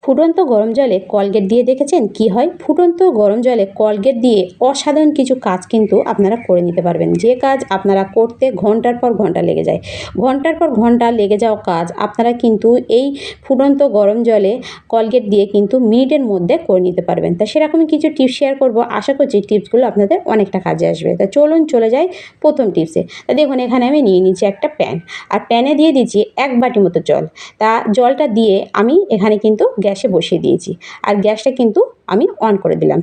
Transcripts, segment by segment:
ফুটন্ত গরম জলে কলগেট দিয়ে দেখেছেন কি হয়? ফুটন্ত গরম জলে কলগেট দিয়ে অসাধারণ কিছু কাজ কিন্তু আপনারা করে নিতে পারবেন। যে কাজ আপনারা করতে ঘন্টার পর ঘন্টা লেগে যায়। ঘন্টার পর ঘন্টা লেগে যাওয়া কাজ আপনারা কিন্তু এই ফুটন্ত গরম জলে কলগেট দিয়ে কিন্তু মিনিটের মধ্যে করে নিতে পারবেন। তা সেরকমই কিছু টিপস শেয়ার করব। আশা করছি টিপসগুলো আপনাদের অনেকটা কাজে আসবে। তা চলুন চলে যাই প্রথম টিপসে। তা দেখুন এখানে আমি নিয়ে নিচ্ছি একটা প্যান। আর প্যানে দিয়ে দিচ্ছি 1 বাটি মতো জল। তা জলটা দিয়ে আমি এখানে কিন্তু গ্যাসে বসিয়ে দিয়েছি। আর গ্যাসটা কিন্তু আমি অন করে দিলাম।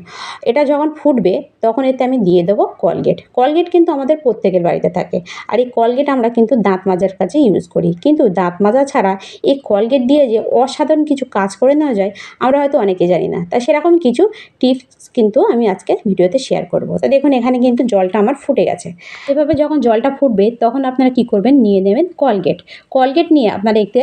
এটা যখন ফুটবে তখন এতে আমি দিয়ে দেবো কলগেট। কলগেট কিন্তু আমাদের প্রত্যেকের বাড়িতে থাকে। আর এই কলগেট আমরা কিন্তু দাঁত মাজার কাজে ইউজ করি। কিন্তু দাঁত মাজা ছাড়া এই কলগেট দিয়ে যে অসাধারণ কিছু কাজ করে নেওয়া যায় আমরা হয়তো অনেকে জানি না। তা সেরকম কিছু টিপস কিন্তু আমি আজকে ভিডিওতে শেয়ার করব। তা দেখুন এখানে কিন্তু জলটা আমার ফুটে গেছে। এভাবে যখন জলটা ফুটবে তখন আপনারা কি করবেন, নিয়ে নেবেন কলগেট। কলগেট নিয়ে আপনারা এতে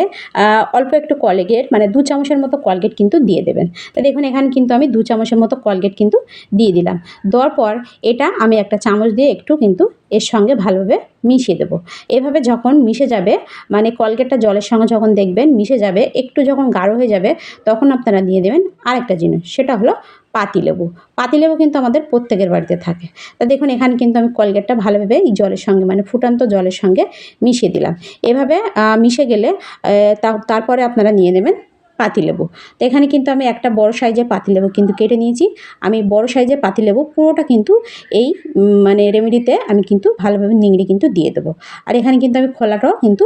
অল্প একটু কলগেট মানে 2 চামচের মতো কলগেট কিন্তু দিয়ে দেবেন। তো দেখুন এখানে কিন্তু আমি 2 চামচের মতো কলগেট কিন্তু দিয়ে দিলাম। দেওয়ার পর এটা আমি একটা চামচ দিয়ে একটু কিন্তু এর সঙ্গে ভালোভাবে মিশিয়ে দেবো। এভাবে যখন মিশে যাবে মানে কলগেটটা জলের সঙ্গে যখন দেখবেন মিশে যাবে, একটু যখন গাঢ় হয়ে যাবে তখন আপনারা দিয়ে দেবেন আরেকটা জিনিস, সেটা হলো পাতিলেবু। পাতিলেবু কিন্তু আমাদের প্রত্যেকের বাড়িতে থাকে। তা দেখুন এখানে কিন্তু আমি কলগেটটা ভালোভাবে এই জলের সঙ্গে মানে ফুটন্ত জলের সঙ্গে মিশিয়ে দিলাম। এভাবে মিশে গেলে তারপরে আপনারা নিয়ে নেবেন পাতিলেবু। তো এখানে কিন্তু আমি একটা বড় সাইজের পাতিলেবু কিন্তু কেটে নিয়েছি। আমি বড় সাইজের পাতিলেবু পুরোটা কিন্তু এই মানে রেমেডিতে আমি কিন্তু ভালোভাবে নিংড়ে কিন্তু দিয়ে দেবো। আর এখানে কিন্তু আমি খোলাটাও কিন্তু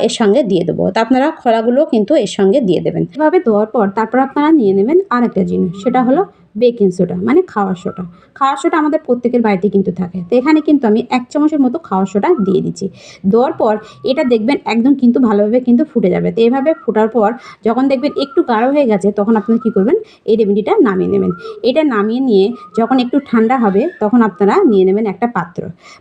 এর সঙ্গে দিয়ে দেবো। তা আপনারা খোলাগুলো কিন্তু এর সঙ্গে দিয়ে দেবেন। এভাবে দেওয়ার পর তারপর আপনারা নিয়ে নেবেন আরেকটা জিনিস, সেটা হলো বেকিং সোডা মানে খাওয়ার সোডা। খাওয়ার সোডা আমাদের প্রত্যেকের বাড়িতে কিন্তু থাকে। তো এখানে কিন্তু আমি 1 চামচের মতো খাওয়ার সোডা দিয়ে দিচ্ছি। দেওয়ার পর এটা দেখবেন একদম কিন্তু ভালোভাবে কিন্তু ফুটে যাবে। তো এভাবে ফোটার পর যখন দেখবেন একটু গাঢ় হয়ে গেছে তখন আপনারা কী করবেন, এই রেমেডিটা নামিয়ে নেবেন। এটা নামিয়ে নিয়ে যখন একটু ঠান্ডা হবে তখন আপনারা নিয়ে নেবেন একটা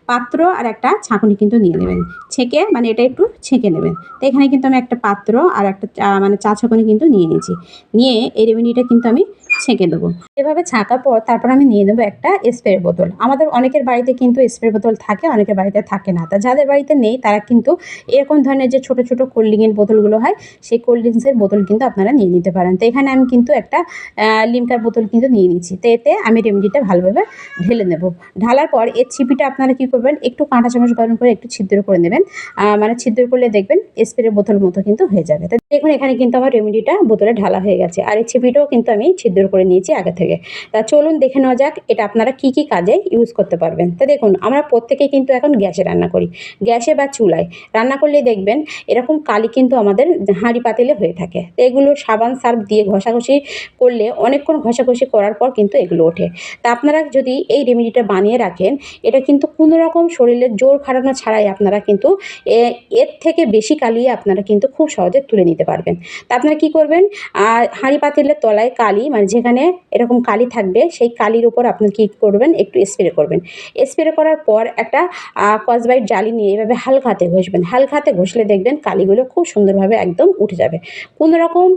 পাত্র আর একটা ছাঁকুনি কিন্তু নিয়ে নেবেন। ছেঁকে মানে এটা একটু ছেঁকে নেবেন। তো এখানে কিন্তু আমি একটা পাত্র আর একটা মানে চা ছাঁকুনি কিন্তু নিয়ে নিয়েছি। নিয়ে এই রেমেডিটা কিন্তু আমি ছেঁকে দেবো। এভাবে ছাঁকার পর তারপর আমি নিয়ে নেবো একটা স্প্রে বোতল। আমাদের অনেকের বাড়িতে কিন্তু স্প্রে বোতল থাকে, অনেকের বাড়িতে থাকে না। তা যাদের বাড়িতে নেই তারা কিন্তু এরকম ধরনের যে ছোটো ছোটো কোল্ড ড্রিঙ্কের বোতলগুলো হয় সেই কোল্ড ড্রিঙ্কসের বোতল কিন্তু আপনারা নিয়ে নিতে পারেন। তো এখানে আমি কিন্তু একটা লিমকার বোতল কিন্তু নিয়ে নিচ্ছি। তো এতে আমি রেমেডিটা ভালোভাবে ঢেলে নেব। ঢালার পর এর ছিপিটা আপনারা কী করবেন, একটু কাঁটা চামচ গরম করে একটু ছিদ্র করে নেবেন। মানে ছিদ্র করলে দেখবেন স্প্রে বোতল মতো কিন্তু হয়ে যাবে। তো দেখুন এখানে কিন্তু আমার রেমেডিটা বোতলে ঢালা হয়ে গেছে। আর এই ছিপিটাও কিন্তু আমি ছিদ্র করে নিয়েছি আগে থেকে। তা চলুন দেখে নেওয়া যাক এটা আপনারা কী কী কাজে ইউজ করতে পারবেন। তো দেখুন আমরা প্রত্যেকেই কিন্তু এখন গ্যাসে রান্না করি। গ্যাসে বা চুলায় রান্না করলে দেখবেন এরকম কালি কিন্তু আমাদের হাঁড়ি পাতিলে হয়ে থাকে। তো এগুলো সাবান সার্ফ দিয়ে ঘষাঘষি করলে অনেকক্ষণ ঘষাঘষি করার পর কিন্তু এগুলো ওঠে। তা আপনারা যদি এই রেমেডিটা বানিয়ে রাখেন এটা কিন্তু কোনো রকম শরীরের জোর খাটানো ছাড়াই আপনারা কিন্তু এর থেকে বেশি কালি আপনারা কিন্তু খুব সহজে তুলে নিতে পারবেন। তা আপনারা কী করবেন, হাঁড়ি পাতিলের তলায় কালি মানে যেখানে এরকম কালি থাকবে সেই কালির উপর আপনি কী করবেন, একটু স্প্রে করবেন। স্প্রে করার পর একটা স্কচব্রাইট জালি নিয়ে এভাবে হালকা হাতে ঘষবেন। হালকা হাতে ঘষলে দেখবেন কালিগুলো খুব সুন্দরভাবে একদম উঠে যাবে। কোনো রকম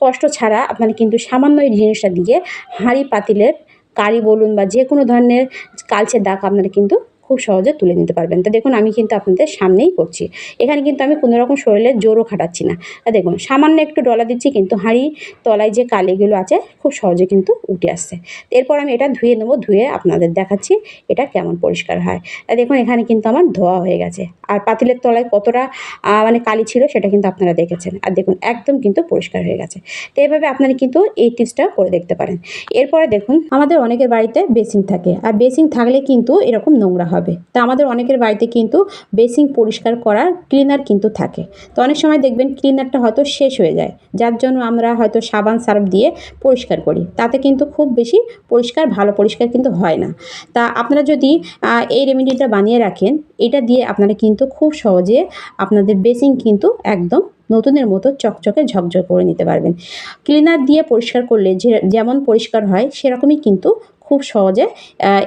কষ্ট ছাড়া আপনারা কিন্তু সামান্য এই জিনিসটা দিয়ে হাঁড়ি পাতিলের কালি বলুন বা যে কোনো ধরনের কালচে দাগ আপনারা কিন্তু খুব সহজে তুলে নিতে পারবেন। তো দেখুন আমি কিন্তু আপনাদের সামনেই করছি। এখানে কিন্তু আমি কোনো রকম শরীরের জোরও খাটাচ্ছি না। দেখুন সামান্য একটু ডলা দিচ্ছি কিন্তু হাঁড়ির তলায় যে কালিগুলো আছে খুব সহজে কিন্তু উঠে আসছে। এরপর আমি এটা ধুয়ে নেবো, ধুয়ে আপনাদের দেখাচ্ছি এটা কেমন পরিষ্কার হয়। দেখুন এখানে কিন্তু আমার ধোয়া হয়ে গেছে। আর পাতিলের তলায় কতটা মানে কালি ছিল সেটা কিন্তু আপনারা দেখেছেন। আর দেখুন একদম কিন্তু পরিষ্কার হয়ে গেছে। তো এইভাবে আপনারা কিন্তু এই টিপসটা করে দেখতে পারেন। এরপরে দেখুন আমাদের অনেকের বাড়িতে বেসিন থাকে। আর বেসিন থাকলে কিন্তু এরকম নোংরা হবে। তা আমাদের অনেকের বাড়িতে কিন্তু বেসিন পরিষ্কার করার ক্লিনার কিন্তু থাকে। তো অনেক সময় দেখবেন ক্লিনারটা হয়তো শেষ হয়ে যায়, যার জন্য আমরা হয়তো সাবান সার্ফ দিয়ে পরিষ্কার করি। তাতে কিন্তু খুব বেশি ভালো পরিষ্কার কিন্তু হয় না। তা আপনারা যদি এই রেমেডিটা বানিয়ে রাখেন, এটা দিয়ে আপনারা কিন্তু খুব সহজে আপনাদের বেসিন কিন্তু একদম নতুনের মতো চকচকে ঝকঝক করে নিতে পারবেন। ক্লিনার দিয়ে পরিষ্কার করলে যেমন পরিষ্কার হয় সেরকমই কিন্তু খুব সহজে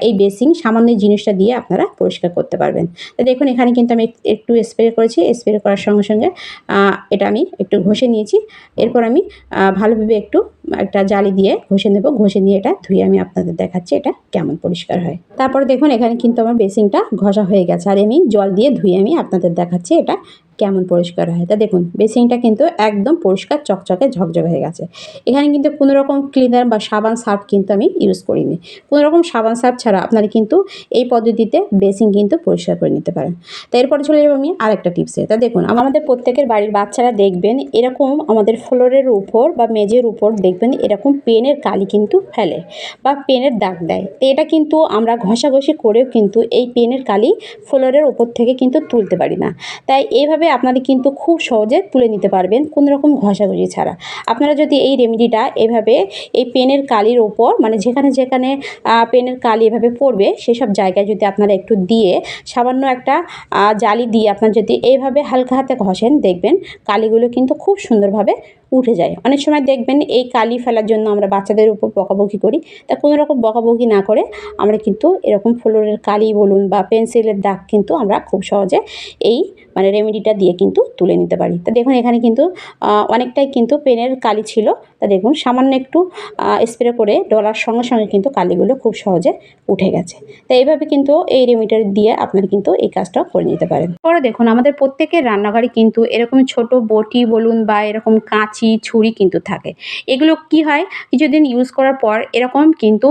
এই বেসিন সামান্য জিনিসটা দিয়ে আপনারা পরিষ্কার করতে পারবেন। তো দেখুন এখানে কিন্তু আমি একটু স্প্রে করেছি। স্প্রে করার সঙ্গে সঙ্গে এটা আমি একটু ঘষে নিয়েছি। এরপর আমি ভালোভাবে একটু একটা জালি দিয়ে ঘষে নেব। ঘষে নিয়ে এটা ধুয়ে আমি আপনাদের দেখাচ্ছি এটা কেমন পরিষ্কার হয়। তারপরে দেখুন এখানে কিন্তু আমার বেসিনটা ঘষা হয়ে গেছে। আর আমি জল দিয়ে ধুয়ে আমি আপনাদের দেখাচ্ছি এটা কেমন পরিষ্কার হয়। তা দেখুন বেসিনটা কিন্তু একদম পরিষ্কার চকচকে ঝকঝকে হয়ে গেছে। এখানে কিন্তু কোনো রকম ক্লিনার বা সাবান সার্ফ কিন্তু আমি ইউজ করিনি। কোনো রকম সাবান সার্ফ ছাড়া আপনারা কিন্তু এই পদ্ধতিতে বেসিন কিন্তু পরিষ্কার করে নিতে পারেন। তো এরপরে চলে যাবো আমি আরেকটা টিপসে। তা দেখুন আমাদের প্রত্যেকের বাড়ির বাচ্চারা দেখবেন এরকম আমাদের ফ্লোরের উপর বা মেঝের উপর দেখবেন এরকম পেনের কালি কিন্তু ফেলে বা পেনের দাগ দেয়। তো এটা কিন্তু আমরা ঘষাঘষি করেও কিন্তু এই পেনের কালি ফ্লোরের উপর থেকে কিন্তু তুলতে পারি না। তাই এইভাবে আপনারা কিন্তু খুব সহজে তুলে নিতে পারবেন কোনো রকম ঘষাঘষি ছাড়া। আপনারা যদি এই রেমেডিটা এভাবে এই পেনের কালির ওপর মানে যেখানে যেখানে পেনের কালি এভাবে পড়বে সেসব জায়গায় যদি আপনারা একটু দিয়ে সামান্য একটা জালি দিয়ে আপনারা যদি এইভাবে হালকা হাতে ঘষেন দেখবেন কালিগুলো কিন্তু খুব সুন্দরভাবে উঠে যায়। অনেক সময় দেখবেন এই কালি ফেলার জন্য আমরা বাচ্চাদের উপর বকাবকি করি। তা কোনো রকম বকাবকি না করে আমরা কিন্তু এরকম ফ্লোরের কালি বলুন বা পেন্সিলের দাগ কিন্তু আমরা খুব সহজে এই মানে রেমেডিটা দিয়ে কিন্তু তুলে নিতে পারি। তা দেখুন এখানে কিন্তু অনেকটাই কিন্তু পেনের কালি ছিল। তা দেখুন সামান্য একটু স্প্রে করে ডলার সঙ্গে সঙ্গে কিন্তু কালিগুলো খুব সহজে উঠে গেছে। তো এইভাবে কিন্তু এই রেমেডিটা দিয়ে আপনারা কিন্তু এই কাজটাও করে নিতে পারেন। পরে দেখুন আমাদের প্রত্যেকের রান্নাঘরে কিন্তু এরকম ছোট বটি বলুন বা এরকম কাঁচি ছুরি কিন্তু থাকে। এগুলো কি হয় কিছুদিন ইউজ করার পর এরকম কিন্তু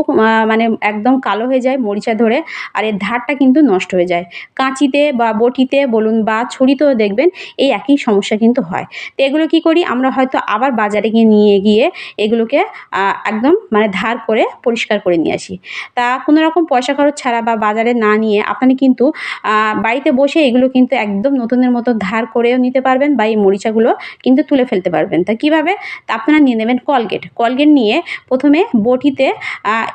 মানে একদম কালো হয়ে যায় মরিচা ধরে আর এর ধারটা কিন্তু নষ্ট হয়ে যায়। কাঁচিতে বা বটিতে বলুন বা ছুরিতেও দেখবেন এই একই সমস্যা কিন্তু হয়। তো এগুলো কি করি আমরা হয়তো আবার বাজারে নিয়ে গিয়ে এগুলোকে একদম মানে ধার করে পরিষ্কার করে নিয়ে আসি। তা কোনো রকম পয়সা খরচ ছাড়া বা বাজারে না নিয়ে আপনি কিন্তু বাড়িতে বসে এগুলো কিন্তু একদম নতুনের মতো ধার করেও নিতে পারবেন বা এই মরিচাগুলো কিন্তু তুলে ফেলতে পারবেন। তা কীভাবে? তা আপনারা নিয়ে নেবেন কলগেট নিয়ে প্রথমে বটিতে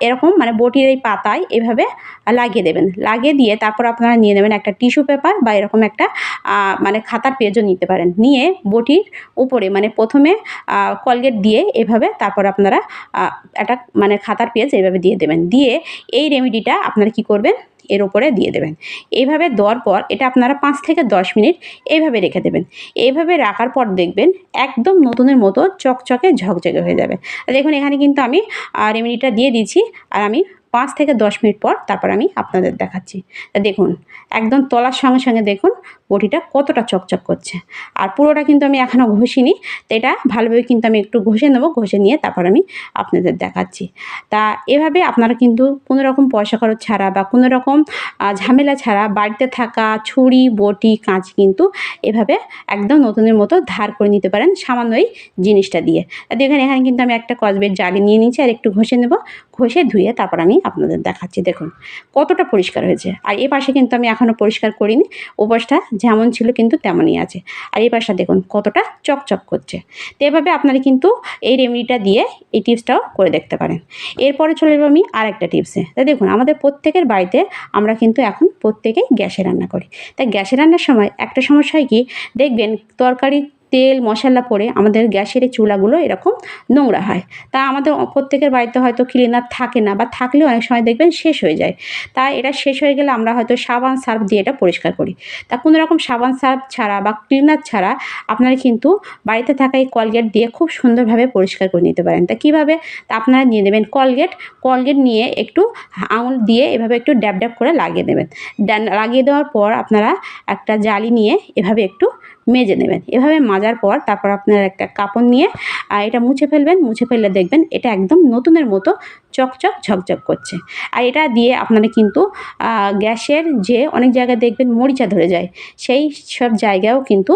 এরকম মানে বটির এই পাতায় এভাবে লাগিয়ে দেবেন। লাগিয়ে দিয়ে তারপর আপনারা নিয়ে নেবেন একটা টিস্যু পেপার বা এরকম একটা মানে খাতার পেজও নিতে পারেন। নিয়ে বটির উপরে মানে প্রথমে কলগেট দিয়ে এভাবে তারপর আপনারা একটা মানে খাতার পেজ এভাবে দিয়ে দেবেন। দিয়ে এই রেমেডিটা আপনারা কী করবেন এর ওপরে দিয়ে দেবেন। এইভাবে দেওয়ার পর এটা আপনারা 5 থেকে 10 মিনিট এইভাবে রেখে দেবেন। এইভাবে রাখার পর দেখবেন একদম নতুনের মতো চকচকে ঝকঝকে হয়ে যাবে। দেখুন এখানে কিন্তু আমি রেমেডিটা দিয়ে দিয়েছি আর আমি 5 থেকে 10 মিনিট পর তারপর আমি আপনাদের দেখাচ্ছি। তা দেখুন একদম তোলার সঙ্গে সঙ্গে দেখুন বটিটা কতটা চকচক করছে। আর পুরোটা কিন্তু আমি এখনও ঘষিনি। তো এটা ভালোভাবে কিন্তু আমি একটু ঘষে নেব। ঘষে নিয়ে তারপর আমি আপনাদের দেখাচ্ছি। তা এভাবে আপনারা কিন্তু কোনো রকম পয়সা খরচ ছাড়া বা কোনো রকম ঝামেলা ছাড়া বাড়িতে থাকা ছুরি বটি কাঁচি কিন্তু এভাবে একদম নতুনের মতো ধার করে নিতে পারেন সামান্য এই জিনিসটা দিয়ে। দেখুন এখানে কিন্তু আমি একটা কসবের জালি নিয়ে নিয়েছি আর একটু ঘষে নেব। ঘষে ধুয়ে তারপর আমি আপনাদের দেখাচ্ছি। দেখুন কতটা পরিষ্কার হয়েছে। আর এ পাশে কিন্তু আমি এখনও পরিষ্কার করিনি। ওপাশটা যেমন ছিল কিন্তু তেমনই আছে। আর এই পাশটা দেখুন কতটা চকচক করছে। তো এভাবে আপনারা কিন্তু এই রেমেডিটা দিয়ে এই টিপসটাও করে দেখতে পারেন। এরপরে চলে যাবো আমি আরেকটা টিপসে। তা দেখুন আমাদের প্রত্যেকের বাড়িতে আমরা কিন্তু এখন প্রত্যেকেই গ্যাসে রান্না করি। তাই গ্যাসে রান্নার সময় একটা সমস্যা হয় কি দেখবেন তরকারি তেল মশলা পড়ে আমাদের গ্যাসের এই চুলাগুলো এরকম নোংরা হয়। তা আমাদের প্রত্যেকের বাড়িতে হয়তো ক্লিনার থাকে না বা থাকলেও অনেক সময় দেখবেন শেষ হয়ে যায়। তা এটা শেষ হয়ে গেলে আমরা হয়তো সাবান সার্ফ দিয়ে এটা পরিষ্কার করি। তা কোনো রকম সাবান সার্ফ ছাড়া বা ক্লিনার ছাড়া আপনারা কিন্তু বাড়িতে থাকা এই কলগেট দিয়ে খুব সুন্দরভাবে পরিষ্কার করে নিতে পারেন। তা কীভাবে? তা আপনারা নিয়ে নেবেন কলগেট নিয়ে একটু আঙুল দিয়ে এভাবে একটু ড্যাব ড্যাব করে লাগিয়ে দেবেন। লাগিয়ে দেওয়ার পর আপনারা একটা জালি নিয়ে এভাবে একটু মেজে নেবেন। এভাবে মাজার পর তারপর আপনারা একটা কাপড় নিয়ে এটা মুছে ফেলবেন। মুছে ফেললে দেখবেন এটা একদম নতুনের মতো চকচক ঝকঝক করছে। আর এটা দিয়ে আপনারা কিন্তু গ্যাসের যে অনেক জায়গায় দেখবেন মরিচা ধরে যায় সেই সব জায়গায়ও কিন্তু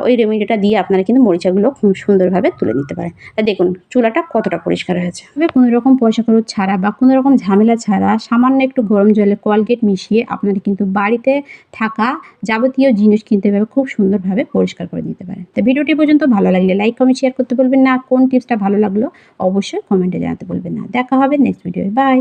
ওই রেমেডিটা দিয়ে আপনারা কিন্তু মরিচাগুলো খুব সুন্দরভাবে তুলে নিতে পারেন। দেখুন চুলাটা কতটা পরিষ্কার হয়েছে। তবে কোনো রকম পয়সা খরচ ছাড়া বা কোনো রকম ঝামেলা ছাড়া সামান্য একটু গরম জলে কলগেট মিশিয়ে আপনারা কিন্তু বাড়িতে থাকা যাবতীয় জিনিস কিন্তু এভাবে খুব সুন্দরভাবে পরিষ্কার করে নিতে পারেন। তো ভিডিওটি পর্যন্ত ভালো লাগলে লাইক কমেন্ট শেয়ার করতে বলবেন না। কোন টিপসটা ভালো লাগলো অবশ্যই কমেন্টে জানাতে বলবেন না। দেখা হবে নেক্সট ভিডিওয়ে। বাই।